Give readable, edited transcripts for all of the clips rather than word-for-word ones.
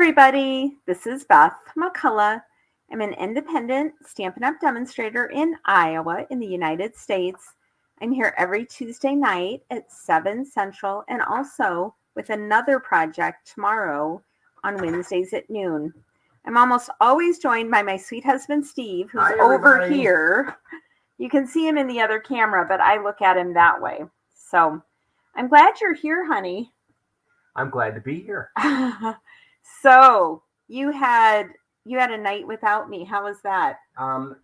everybody, this is Beth McCullough. I'm an independent Stampin' Up! Demonstrator in Iowa in the United States. I'm here every Tuesday night at 7 Central and also with another project tomorrow on Wednesdays at noon. I'm almost always joined by my sweet husband, Steve, who's over here. You can see him in the other camera, but I look at him that way. So I'm glad you're here, honey. I'm glad to be here. So you had a night without me. How was that?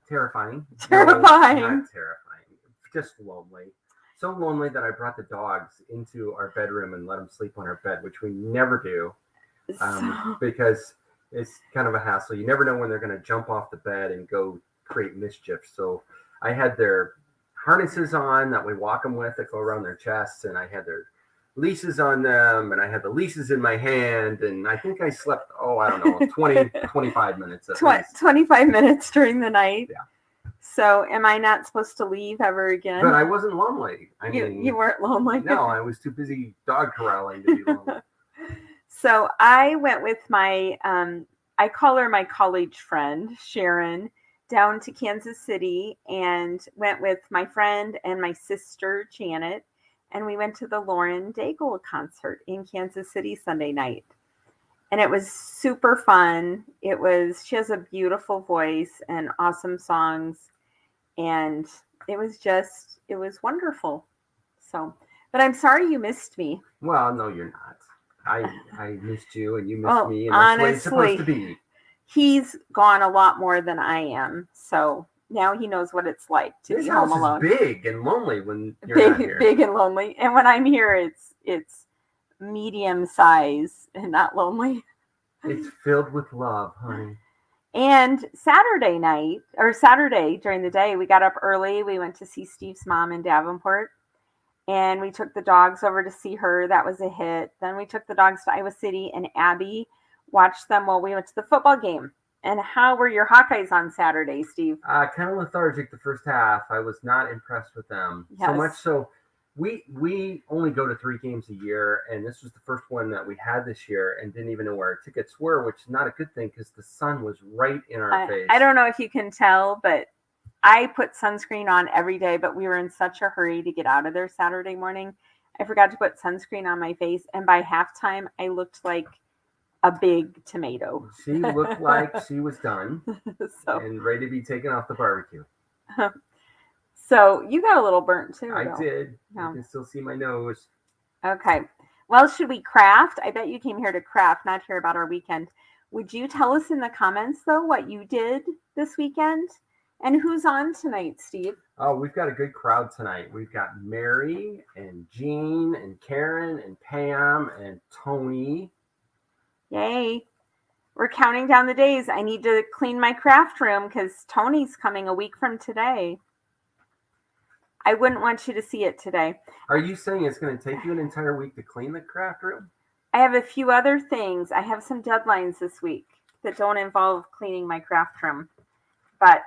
Terrifying. Terrifying. No, not terrifying. Just lonely. So lonely that I brought the dogs into our bedroom and let them sleep on our bed, which we never do, because it's kind of a hassle. You never know when they're going to jump off the bed and go create mischief. So I had their harnesses on that we walk them with that go around their chests, and I had their leashes on them, and I had the leashes in my hand, and I think I slept, 25 minutes at least. 25 minutes during the night? Yeah. So am I not supposed to leave ever again? But I wasn't lonely. You weren't lonely? No, I was too busy dog corralling to be lonely. So I went with my, I call her my college friend, Sharon, down to Kansas City and went with my friend and my sister, Janet. And we went to the Lauren Daigle concert in Kansas City Sunday night. And it was super fun. She has a beautiful voice and awesome songs. And it was wonderful. So, but I'm sorry you missed me. Well, no, you're not. I missed you and you missed me. And that's honestly, the way it's supposed to be. He's gone a lot more than I am. So now he knows what it's like to be home alone. This house is big and lonely when you're not here. Big and lonely. And when I'm here, it's medium size and not lonely. It's filled with love, honey. And Saturday during the day, we got up early. We went to see Steve's mom in Davenport. And we took the dogs over to see her. That was a hit. Then we took the dogs to Iowa City, and Abby watched them while we went to the football game. And how were your Hawkeyes on Saturday, Steve? Kind of lethargic the first half. I was not impressed with them. Yes. So much so, we only go to 3 games a year, and this was the first one that we had this year and didn't even know where our tickets were, which is not a good thing because the sun was right in our face. I don't know if you can tell, but I put sunscreen on every day, but we were in such a hurry to get out of there Saturday morning. I forgot to put sunscreen on my face, and by halftime, I looked like a big tomato. She looked like she was done and ready to be taken off the barbecue. So you got a little burnt too. I did. No. You can still see my nose. Okay. Well, should we craft? I bet you came here to craft, not hear about our weekend. Would you tell us in the comments, though, what you did this weekend? And who's on tonight, Steve? Oh, we've got a good crowd tonight. We've got Mary and Jean and Karen and Pam and Tony. Yay. We're counting down the days. I need to clean my craft room because Tony's coming a week from today. I wouldn't want you to see it today. Are you saying it's going to take you an entire week to clean the craft room? I have a few other things. I have some deadlines this week that don't involve cleaning my craft room. But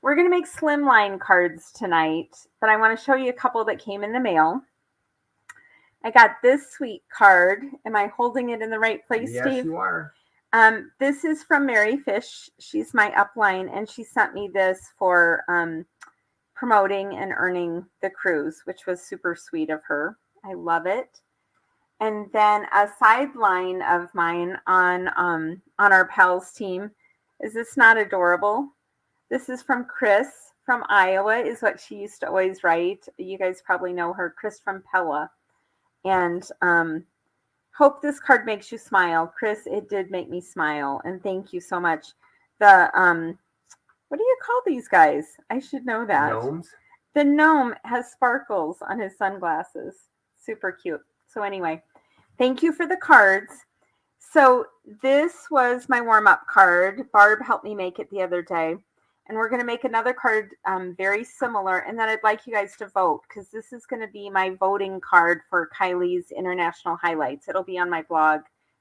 we're going to make Slimline cards tonight. But I want to show you a couple that came in the mail. I got this sweet card. Am I holding it in the right place, yes, Steve? Yes, you are. This is from Mary Fish. She's my upline, and she sent me this for promoting and earning the cruise, which was super sweet of her. I love it. And then a sideline of mine on our pals team. Is this not adorable? This is from Chris from Iowa, is what she used to always write. You guys probably know her, Chris from Pella. And hope this card makes you smile. Chris, it did make me smile. And thank you so much. The, what do you call these guys? I should know that. Gnomes? The gnome has sparkles on his sunglasses. Super cute. So anyway, thank you for the cards. So this was my warm-up card. Barb helped me make it the other day. And we're going to make another card very similar. And then I'd like you guys to vote because this is going to be my voting card for Kylie's International Highlights. It'll be on my blog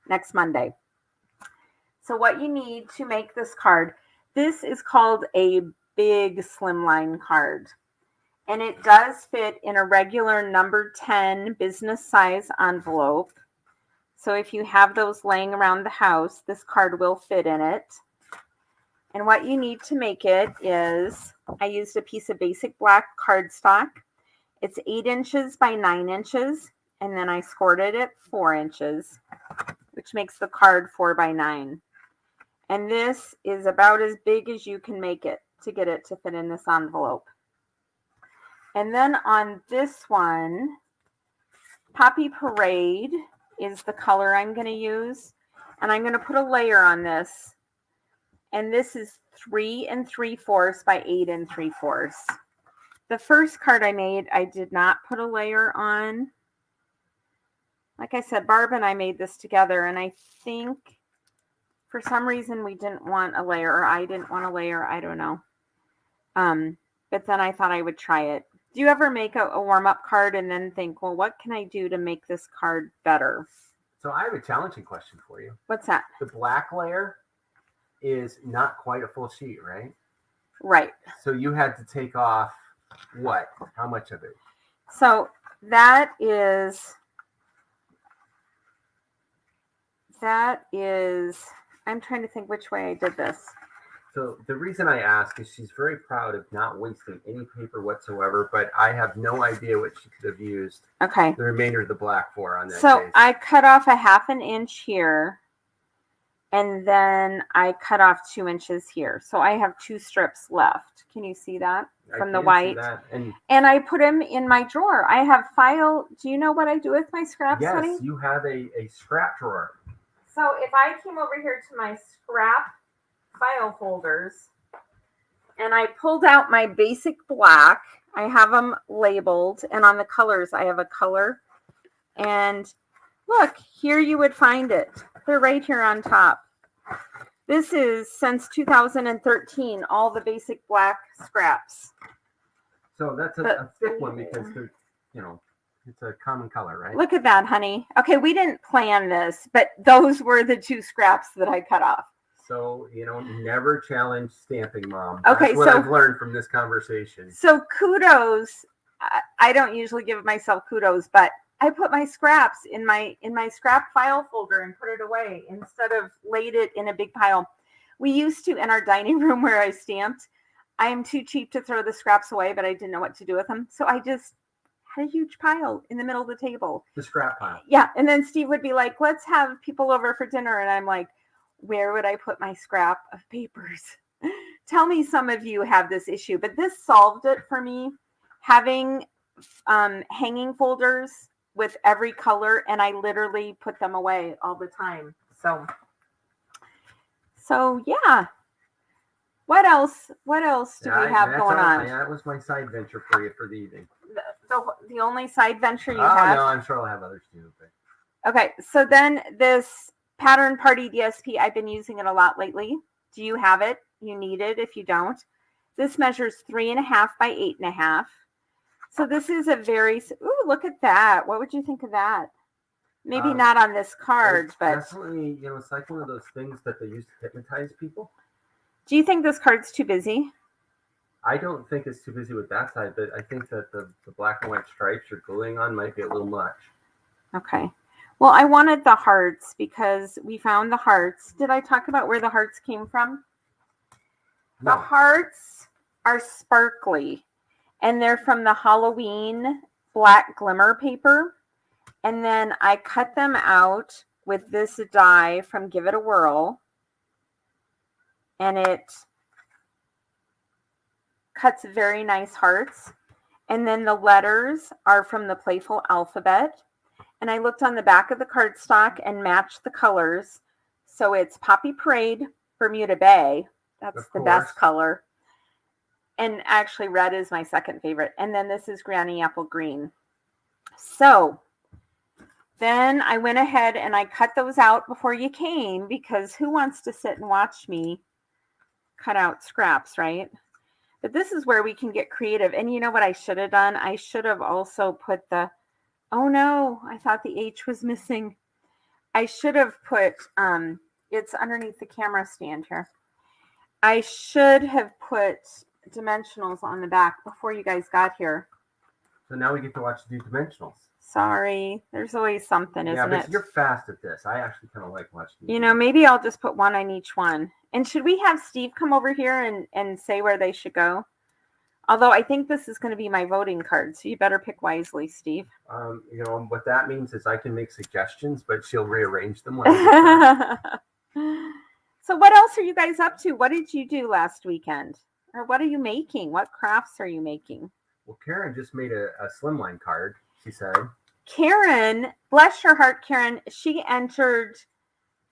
next Monday. So what you need to make this card, this is called a big slimline card. And it does fit in a regular number 10 business size envelope. So if you have those laying around the house, this card will fit in it. And what you need to make it is, I used a piece of basic black cardstock. It's 8 inches by 9 inches. And then I scored it at 4 inches, which makes the card 4 by 9. And this is about as big as you can make it to get it to fit in this envelope. And then on this one, Poppy Parade is the color I'm going to use. And I'm going to put a layer on this. And this is 3 3/4 by 8 3/4. The first card I made, I did not put a layer on. Like I said, Barb and I made this together, and I think for some reason we didn't want a layer, or I didn't want a layer. I don't know. But then I thought I would try it. Do you ever make a warm-up card and then think, well, what can I do to make this card better? So I have a challenging question for you. What's that? The black layer is not quite a full sheet, right? Right. So you had to take off what? How much of it? So that is, I'm trying to think which way I did this. So the reason I ask is she's very proud of not wasting any paper whatsoever, but I have no idea what she could have used Okay. the remainder of the black for on that So case. I cut off a 1/2 inch here, and then I cut off 2 inches here. So I have 2 strips left. Can you see that from the white? And I put them in my drawer. I have file. Do you know what I do with my scraps, yes, honey? you have a scrap drawer. So if I came over here to my scrap file folders and I pulled out my basic black, I have them labeled, and on the colors I have a color, and look, here you would find it. They're right here on top. This is since 2013, all the basic black scraps. So that's a thick one because they're, it's a common color, right? Look at that, honey. Okay, we didn't plan this, but those were the 2 scraps that I cut off. So, never challenge stamping, Mom. Okay, that's what I've learned from this conversation. So kudos. I don't usually give myself kudos, but I put my scraps in my scrap file folder and put it away instead of laid it in a big pile. We used to, in our dining room where I stamped, I am too cheap to throw the scraps away, but I didn't know what to do with them. So I just had a huge pile in the middle of the table. The scrap pile. Yeah. And then Steve would be like, let's have people over for dinner. And I'm like, where would I put my scrap of papers? Tell me some of you have this issue, but this solved it for me. Having hanging folders with every color, and I literally put them away all the time. So yeah. What else do we have going on? That was my side venture for you for the evening. The only side venture you Oh, have? no, I'm sure I'll have others too. But... Okay, so then this Pattern Party DSP, I've been using it a lot lately. Do you have it? You need it if you don't. This measures 3.5 by 8.5. So this is a very, ooh, look at that. What would you think of that? Maybe not on this card, but definitely, it's like one of those things that they use to hypnotize people. Do you think this card's too busy? I don't think it's too busy with that side, but I think that the black and white stripes you're gluing on might be a little much. Okay. Well, I wanted the hearts because we found the hearts. Did I talk about where the hearts came from? No. The hearts are sparkly, and they're from the Halloween black glimmer paper. And then I cut them out with this die from Give It a Whirl. And it cuts very nice hearts. And then the letters are from the Playful Alphabet. And I looked on the back of the cardstock and matched the colors. So it's Poppy Parade, Bermuda Bay. That's the best color. And actually red is my second favorite. And then this is Granny Apple Green. So then I went ahead and I cut those out before you came, because who wants to sit and watch me cut out scraps, right? But this is where we can get creative. And you know what I should have done? I should have also put the, oh no, I thought the H was missing. I should have put, it's underneath the camera stand here. I should have put dimensionals on the back before you guys got here. So now we get to watch you do dimensionals. Sorry. There's always something, Yeah, isn't but it? you're fast at this. I actually kind of like watching You know, maybe I'll just put one on each one. And should we have Steve come over here and say where they should go? Although I think this is going to be my voting card, so you better pick wisely, Steve. You know, what that means is I can make suggestions, but she'll rearrange them when I get done. So what else are you guys up to? What did you do last weekend? Or what are you making? What crafts are you making? Well, Karen just made a Slimline card, she said. Karen, bless your heart, Karen, she entered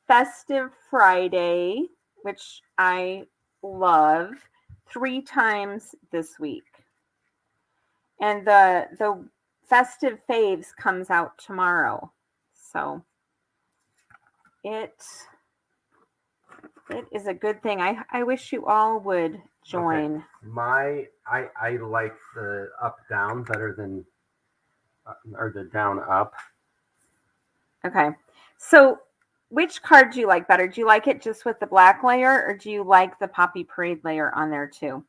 Festive Friday, which I love, 3 times this week. And the Festive Faves comes out tomorrow. So it is a good thing. I wish you all would join. Okay. I like the up down better than or the down up. Okay. So which card do you like better? Do you like it just with the black layer, or do you like the Poppy Parade layer on there too?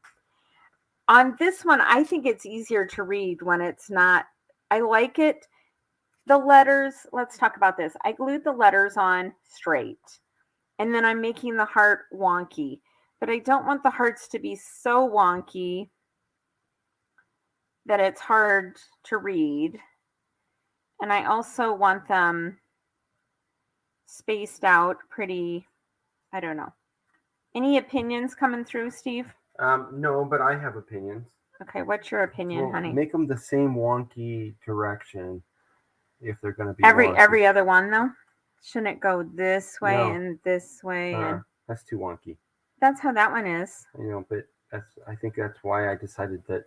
On this one, I think it's easier to read when it's not. I like it. The letters, let's talk about this. I glued the letters on straight, and then I'm making the heart wonky. But I don't want the hearts to be so wonky that it's hard to read. And I also want them spaced out pretty, I don't know. Any opinions coming through, Steve? No, but I have opinions. Okay, what's your opinion, honey? Make them the same wonky direction if they're going to be every other one though. Shouldn't it go this way and this way? And that's too wonky. That's how that one is. You know, but I think that's why I decided that.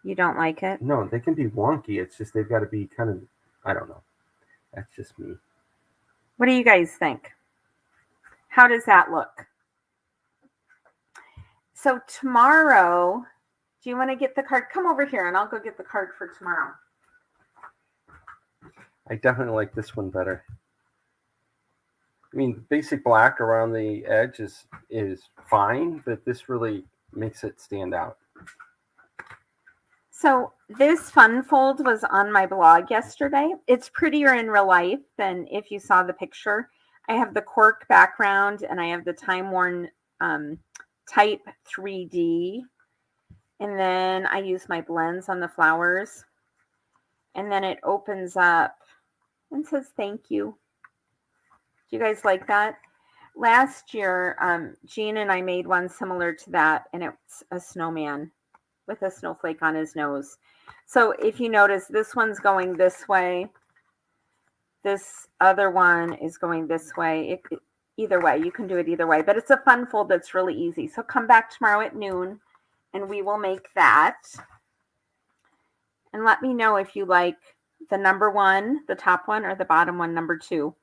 You don't like it? No, they can be wonky. It's just they've got to be kind of, I don't know. That's just me. What do you guys think? How does that look? So tomorrow, do you want to get the card? Come over here and I'll go get the card for tomorrow. I definitely like this one better. I mean, basic black around the edge is fine, but this really makes it stand out. So this fun fold was on my blog yesterday. It's prettier in real life than if you saw the picture. I have the cork background and I have the time-worn type 3D. And then I use my blends on the flowers. And then it opens up and says thank you. Do you guys like that? Last year, Jean and I made one similar to that, and it's a snowman with a snowflake on his nose. So if you notice, this one's going this way. This other one is going this way. Either way, you can do it either way. But it's a fun fold that's really easy. So come back tomorrow at noon, and we will make that. And let me know if you like the number 1, the top one, or the bottom one, number 2.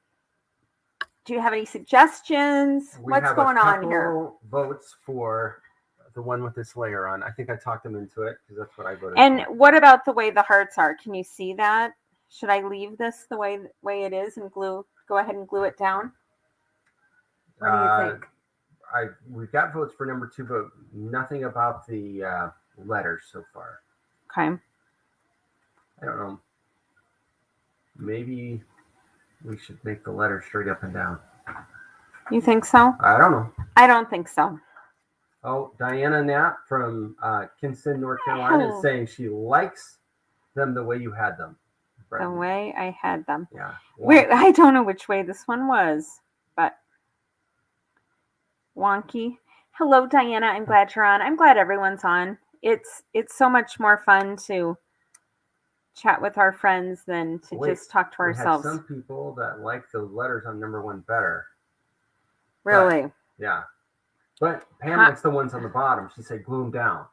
Do you have any suggestions? What's going on here? Votes for the one with this layer on. I think I talked them into it because that's what I voted And for. what about the way the hearts are? Can you see that? Should I leave this the way it is and go ahead and glue it down? What do you think? We've got votes for number 2, but nothing about the letters so far. Okay. I don't know. Maybe we should make the letter straight up and down. You think so? I don't know. I don't think so. Oh, Diana Knapp from Kinston, North Carolina is saying she likes them the way you had them. The way I had them. Yeah. I don't know which way this one was, but wonky. Hello, Diana. I'm glad you're on. I'm glad everyone's on. It's so much more fun to chat with our friends than to just talk to ourselves. We had some people that like the letters on number 1 better. Really? But, yeah. But Pam likes the ones on the bottom. She said glue them down.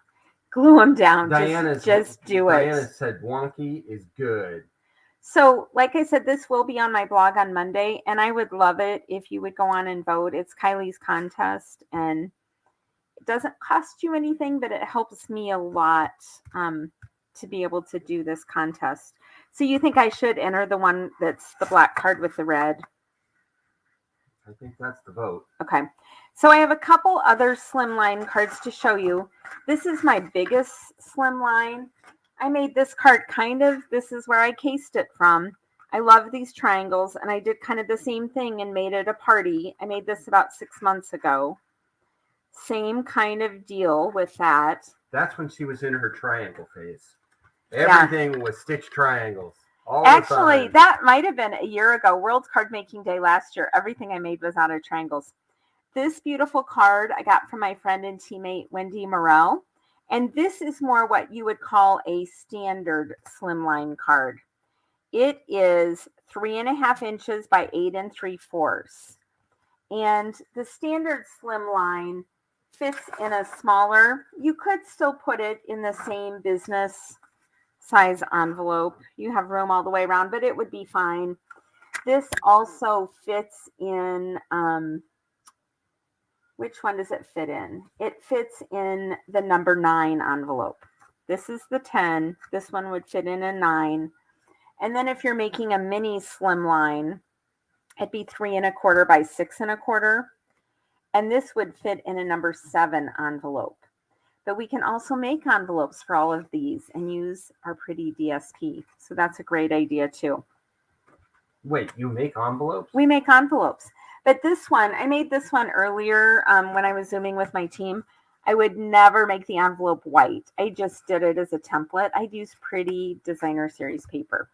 Glue them down. Just do it. Diana said wonky is good. So, like I said, this will be on my blog on Monday, and I would love it if you would go on and vote. It's Kylie's contest, and it doesn't cost you anything, but it helps me a lot to be able to do this contest. So you think I should enter the one that's the black card with the red? I think that's the vote. Okay. So I have a couple other Slimline cards to show you. This is my biggest Slimline. I made this card this is where I cased it from. I love these triangles, and I did kind of the same thing and made it a party. I made this about 6 months ago. Same kind of deal with that. That's when she was in her triangle phase. Everything was stitched triangles. Actually, that might have been a year ago, World Card Making Day last year. Everything I made was out of triangles. This beautiful card I got from my friend and teammate, Wendy Morell. And this is more what you would call a standard slimline card. It is 3.5 inches by 8 3/4. And the standard slimline fits in a smaller, you could still put it in the same business size envelope. You have room all the way around, but it would be fine. This also fits in, which one does it fit in? It fits in the number 9 envelope. This is the 10. This one would fit in a 9. And then if you're making a mini slimline, it'd be 3.25 by 6.25. And this would fit in a number 7 envelope. But we can also make envelopes for all of these and use our pretty DSP. So that's a great idea too. Wait, you make envelopes? We make envelopes. But this one, I made this one earlier when I was Zooming with my team. I would never make the envelope white. I just did it as a template. I'd use pretty designer series paper.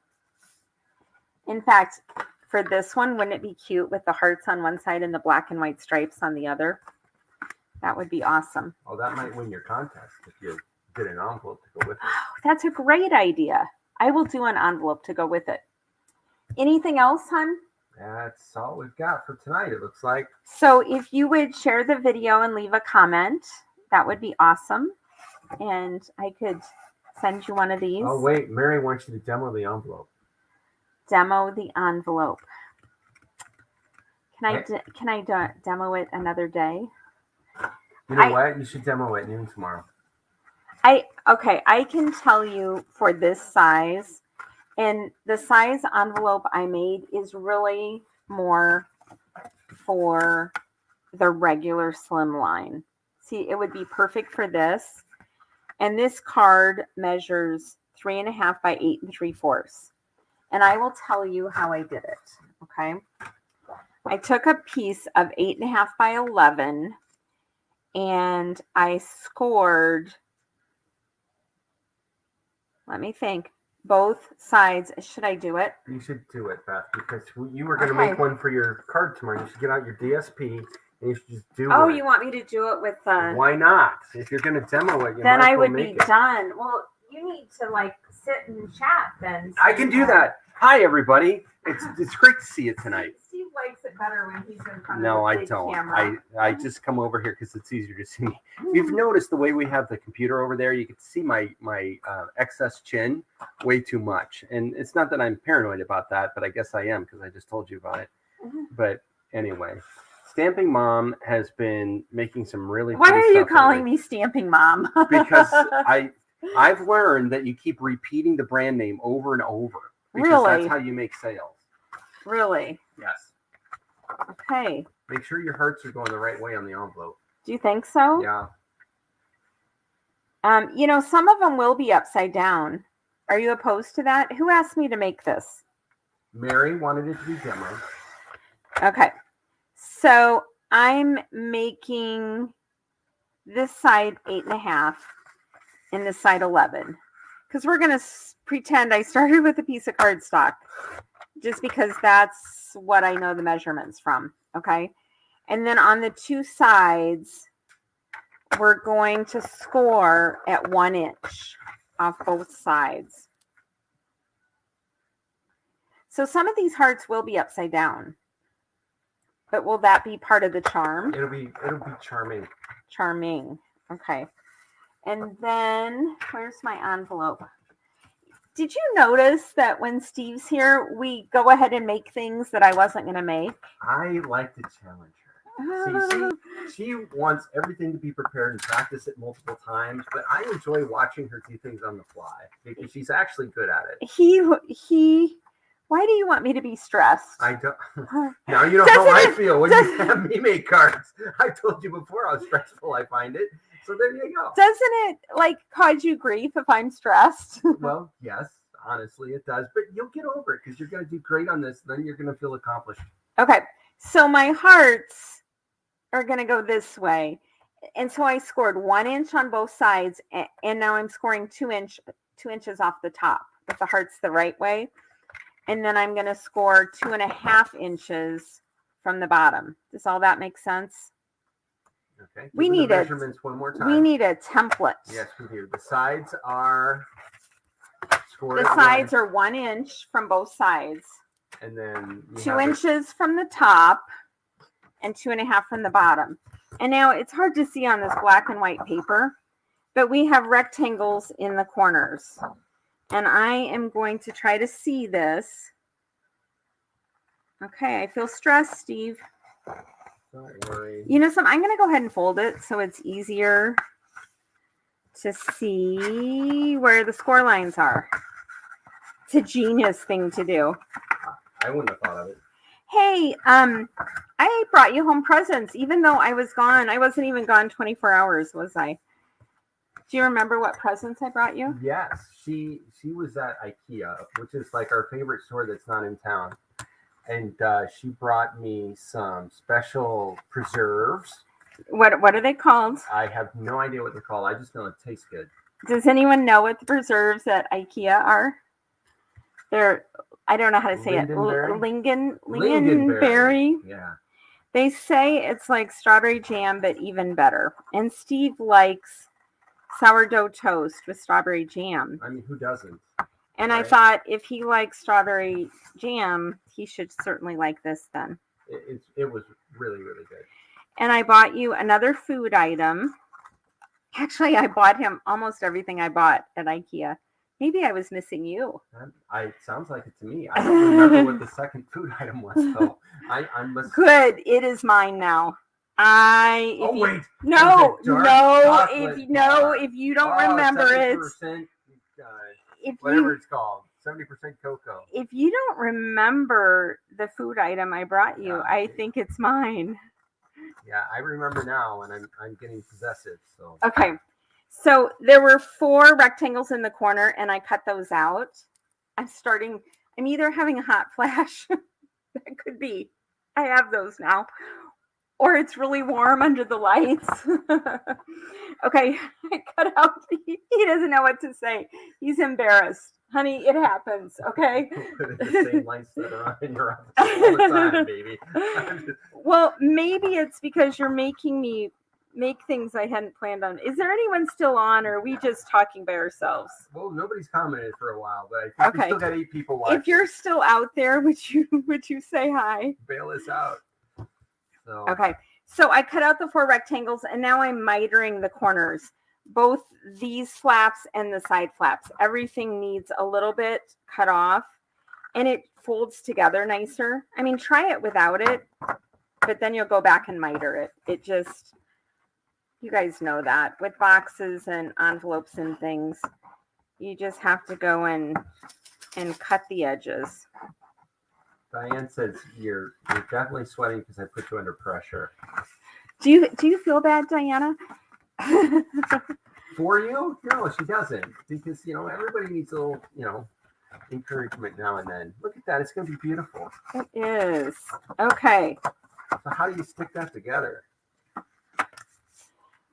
In fact, for this one, wouldn't it be cute with the hearts on one side and the black and white stripes on the other? That would be awesome. Oh, that might win your contest if you did an envelope to go with it. Oh, that's a great idea. I will do an envelope to go with it. Anything else, hon? That's all we've got for tonight, it looks like. So if you would share the video and leave a comment, that would be awesome. And I could send you one of these. Oh, wait. Mary wants you to demo the envelope. Demo the envelope. Can I demo it another day? You know what? You should demo it at noon tomorrow. Okay, I can tell you for this size, and the size envelope I made is really more for the regular slimline. See, it would be perfect for this. And this card measures 3.5 by 8 3/4. And I will tell you how I did it. Okay. I took a piece of 8.5 by 11 and I scored, let me think, both sides. Should I do it? You should do it, Beth, because you were going to make one for your card tomorrow. You should get out your DSP and you should just do it. Oh, you want me to do it with Why not? If you're going to demo it, then I would be done. Well, you need to sit and chat then. I can do that. Hi, everybody. It's great to see you tonight. Steve likes it better when he's in front No, of the I big don't. camera. I just come over here because it's easier to see me. If you've noticed the way we have the computer over there, you can see my excess chin way too much. And it's not that I'm paranoid about that, but I guess I am because I just told you about it. But anyway, Stamping Mom has been making some really Why pretty are you stuff calling lately. me Stamping Mom? Because I've learned that you keep repeating the brand name over and over. Because Really? that's how you make sales. Really? Yes. Okay. Make sure your hearts are going the right way on the envelope. Do you think so? Yeah. Some of them will be upside down. Are you opposed to that? Who asked me to make this? Mary wanted it to be demoed. Okay. So I'm making this side 8.5 and this side 11. Because we're going to pretend I started with a piece of cardstock. Just because that's what I know the measurements from. Okay. And then on the two sides, we're going to score at 1 inch off both sides. So some of these hearts will be upside down. But will that be part of the charm? It'll be charming. Charming. Okay. And then where's my envelope? Did you notice that when Steve's here, we go ahead and make things that I wasn't going to make? I like to challenge her. See, she wants everything to be prepared and practice it multiple times, but I enjoy watching her do things on the fly because she's actually good at it. Why do you want me to be stressed? I don't. Now you know how I feel when you have me make cards. I told you before how stressful I find it, So there you go. Doesn't it like cause you grief if I'm stressed? Well, yes, honestly, it does. But you'll get over it because you're going to do great on this. Then you're going to feel accomplished. Okay, so my hearts are going to go this way. And so I scored 1 inch on both sides. And now I'm scoring 2 inches off the top with the hearts the right way. And then I'm going to score 2.5 inches from the bottom. Does all that make sense? Okay. We need measurements one more time. We need a template. Yes, we do. The sides are scored. The sides are 1 inch from both sides. And then 2 inches from the top and 2.5 from the bottom. And now it's hard to see on this black and white paper, but we have rectangles in the corners. And I am going to try to see this. Okay, I feel stressed, Steve. Don't worry. You know something? I'm going to go ahead and fold it so it's easier to see where the score lines are. It's a genius thing to do. I wouldn't have thought of it. Hey, I brought you home presents, even though I was gone. I wasn't even gone 24 hours, was I? Do you remember what presents I brought you? Yes, she was at IKEA, which is like our favorite store that's not in town. And she brought me some special preserves. What are they called? I have no idea what they're called. I just know it tastes good. Does anyone know what the preserves at IKEA are? They're, I don't know how to say lingonberry. Yeah. They say it's like strawberry jam, but even better. And Steve likes sourdough toast with strawberry jam. I mean, who doesn't? And right? I thought if he likes strawberry jam, he should certainly like this then. It was really, really good. And I bought you another food item. Actually, I bought him almost everything I bought at IKEA. Maybe I was missing you. It sounds like it to me. I don't remember what the second food item was, though. Good. It is mine now. Wait. If you don't remember it, whatever it's called, 70% cocoa. If you don't remember the food item I brought you, I think it's mine. Yeah, I remember now, and I'm getting possessive. So okay. So there were 4 rectangles in the corner, and I cut those out. I'm either having a hot flash. That could be. I have those now. Or it's really warm under the lights. Okay, I cut out. He doesn't know what to say. He's embarrassed. Honey, it happens, okay? The same lights that are on in your office all the time, baby. Well, maybe it's because you're making me make things I hadn't planned on. Is there anyone still on, or are we just talking by ourselves? Well, nobody's commented for a while, but I think we still got 8 people watching. If you're still out there, would you say hi? Bail us out. So. Okay, so I cut out the 4 rectangles, and now I'm mitering the corners, both these flaps and the side flaps. Everything needs a little bit cut off, and it folds together nicer. I mean, try it without it, but then you'll go back and miter it. It just, you guys know that. With boxes and envelopes and things, you just have to go and cut the edges. Diane says you're definitely sweating because I put you under pressure. Do you feel bad, Diana? For you? No, she doesn't. Because, everybody needs a little, encouragement now and then. Look at that. It's going to be beautiful. It is. Okay. So how do you stick that together?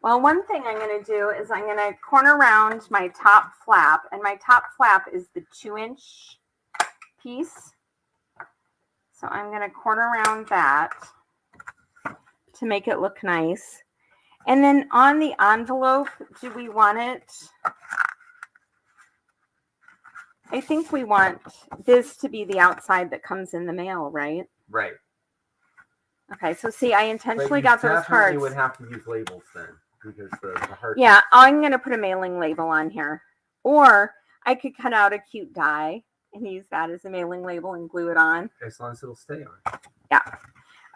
Well, one thing I'm going to do is I'm going to corner round my top flap. And my top flap is the 2-inch piece. So I'm going to corner around that to make it look nice. And then on the envelope, do we want it? I think we want this to be the outside that comes in the mail, right? Right. Okay, so see, I intentionally got those hearts. You would have to use labels then, because the hearts. Yeah, I'm going to put a mailing label on here. Or I could cut out a cute die and use that as a mailing label and glue it on. As long as it'll stay on. Yeah.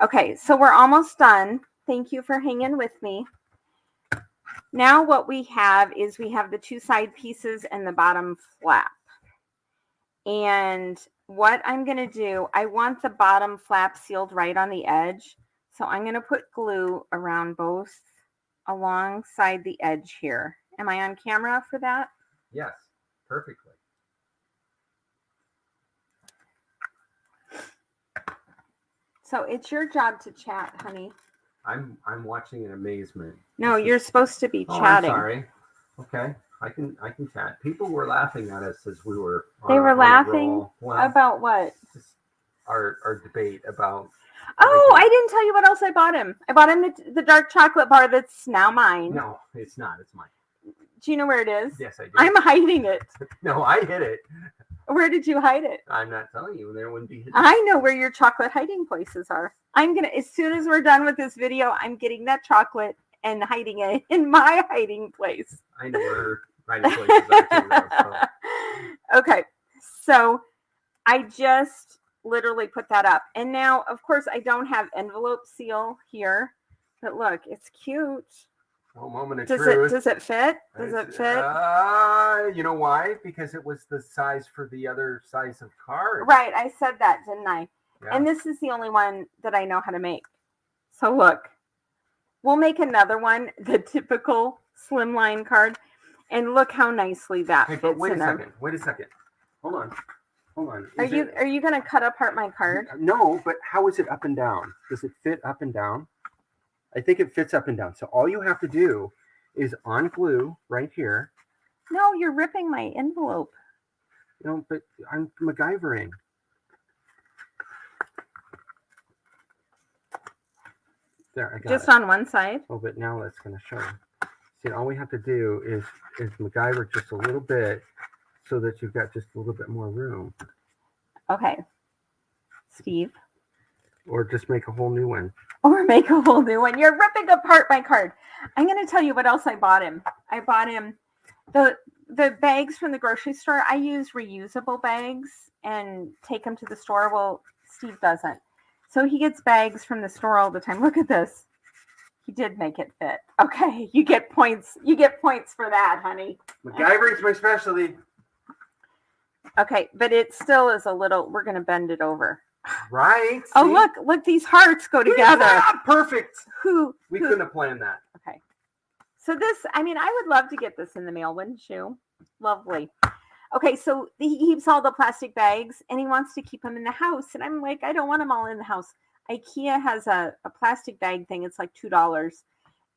Okay, so we're almost done. Thank you for hanging with me. Now what we have is we have the 2 side pieces and the bottom flap. And what I'm going to do, I want the bottom flap sealed right on the edge. So I'm going to put glue around both alongside the edge here. Am I on camera for that? Yes, perfectly. So it's your job to chat, honey. I'm watching in amazement. No, you're supposed to be chatting. I'm sorry. Okay, I can chat. People were laughing at us as we were. They were laughing about what? Just our debate about. Oh, I didn't tell you what else I bought him. I bought him the dark chocolate bar that's now mine. No, it's not. It's mine. Do you know where it is? Yes, I do. I'm hiding it. No, I hid it. Where did you hide it? I'm not telling you. There wouldn't be hidden. I know where your chocolate hiding places are. I'm going to, as soon as we're done with this video, I'm getting that chocolate and hiding it in my hiding place. I know where hiding places are too. Okay, so I just literally put that up. And now, of course, I don't have envelope seal here, but look, it's cute. Oh, moment of truth. Does it fit? Does it fit? You know why? Because it was the size for the other size of card. Right, I said that, didn't I? Yeah. And this is the only one that I know how to make. So look, we'll make another one, the typical Slimline card, and look how nicely that fits but wait in a there. second. Wait a second. Hold on. Are you going to cut apart my card? No, but how is it up and down? Does it fit up and down? I think it fits up and down. So all you have to do is unglue right here. No, you're ripping my envelope. No, but I'm MacGyvering. There, I got Just it. on one side? Oh, but now that's going to show. See, all we have to do is MacGyver just a little bit so that you've got just a little bit more room. Okay. Steve. Or just make a whole new one. Or make a whole new one. You're ripping apart my card. I'm going to tell you what else I bought him. I bought him the bags from the grocery store. I use reusable bags and take them to the store. Well, Steve doesn't. So he gets bags from the store all the time. Look at this. He did make it fit. Okay, you get points. You get points for that, honey. MacGyvering's my specialty. Okay, but it still is a little, we're going to bend it over. Right. See? Oh, look, these hearts go together. Yeah, perfect. We who? couldn't have planned that. Okay. So this, I mean, I would love to get this in the mail, wouldn't you? Lovely. Okay, so he keeps all the plastic bags and he wants to keep them in the house. And I'm like, I don't want them all in the house. IKEA has a plastic bag thing. It's like $2.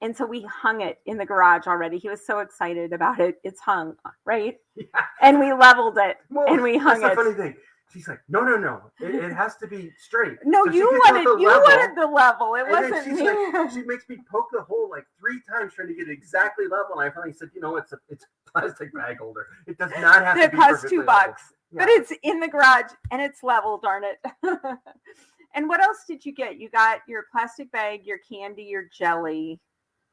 And so we hung it in the garage already. He was so excited about it. It's hung, right? Yeah. And we leveled it and we hung that's it. The funny thing. She's like, no. It has to be straight. No, so you wanted the level. It wasn't me. Like, she makes me poke the hole like 3 times trying to get it exactly level. And I finally said, it's a plastic bag holder. It does not have to be costs $2, yeah. But it's in the garage and it's level, darn it. And what else did you get? You got your plastic bag, your candy, your jelly.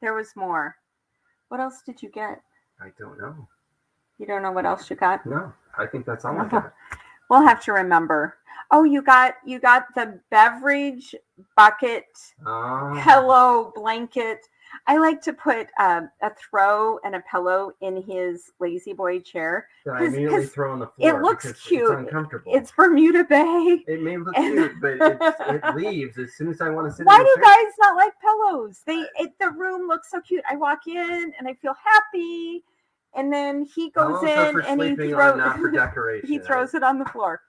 There was more. What else did you get? I don't know. You don't know what else you got? No, I think that's all I got. We'll have to remember. Oh, you got the beverage bucket, pillow, blanket. I like to put a throw and a pillow in his lazy boy chair. That I immediately throw on the floor. It looks cute. It's uncomfortable. It's Bermuda Bay. It may look cute, but it leaves as soon as I want to sit. Why do you guys not like pillows? The room looks so cute. I walk in and I feel happy. And then he goes in and he throws not for decoration. He throws it on the floor.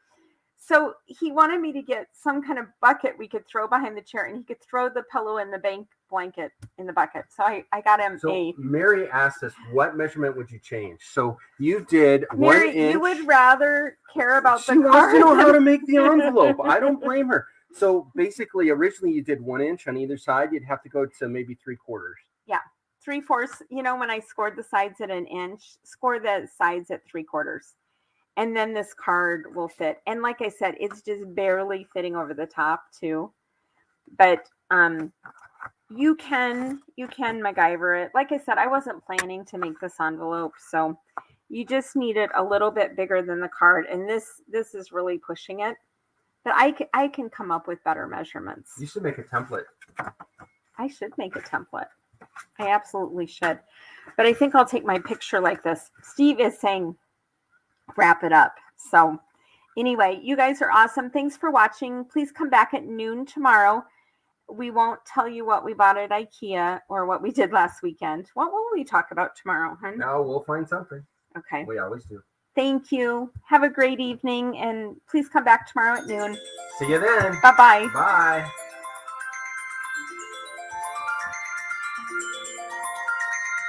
So he wanted me to get some kind of bucket we could throw behind the chair, and he could throw the pillow and the blanket in the bucket. So I got him Mary asked us, what measurement would you change? So you did Mary, 1 inch. You would rather care about the card. She wants to know how to make the envelope. I don't blame her. So basically, originally you did 1 inch on either side. You'd have to go to maybe 3/4. Yeah. 3/4. When I scored the sides at 1 inch, score the sides at 3/4. And then this card will fit. And like I said, it's just barely fitting over the top too. But you can MacGyver it. Like I said, I wasn't planning to make this envelope. So you just need it a little bit bigger than the card. And this is really pushing it. But I can come up with better measurements. You should make a template. I should make a template. I absolutely should. But I think I'll take my picture like this. Steve is saying, wrap it up. So anyway, you guys are awesome. Thanks for watching. Please come back at noon tomorrow. we won't tell you what we bought at IKEA or what we did last weekend. What will we talk about tomorrow, hon? No, we'll find something. Okay. We always do. Thank you. Have a great evening, and please come back tomorrow at noon. See you then. Bye-bye. Bye.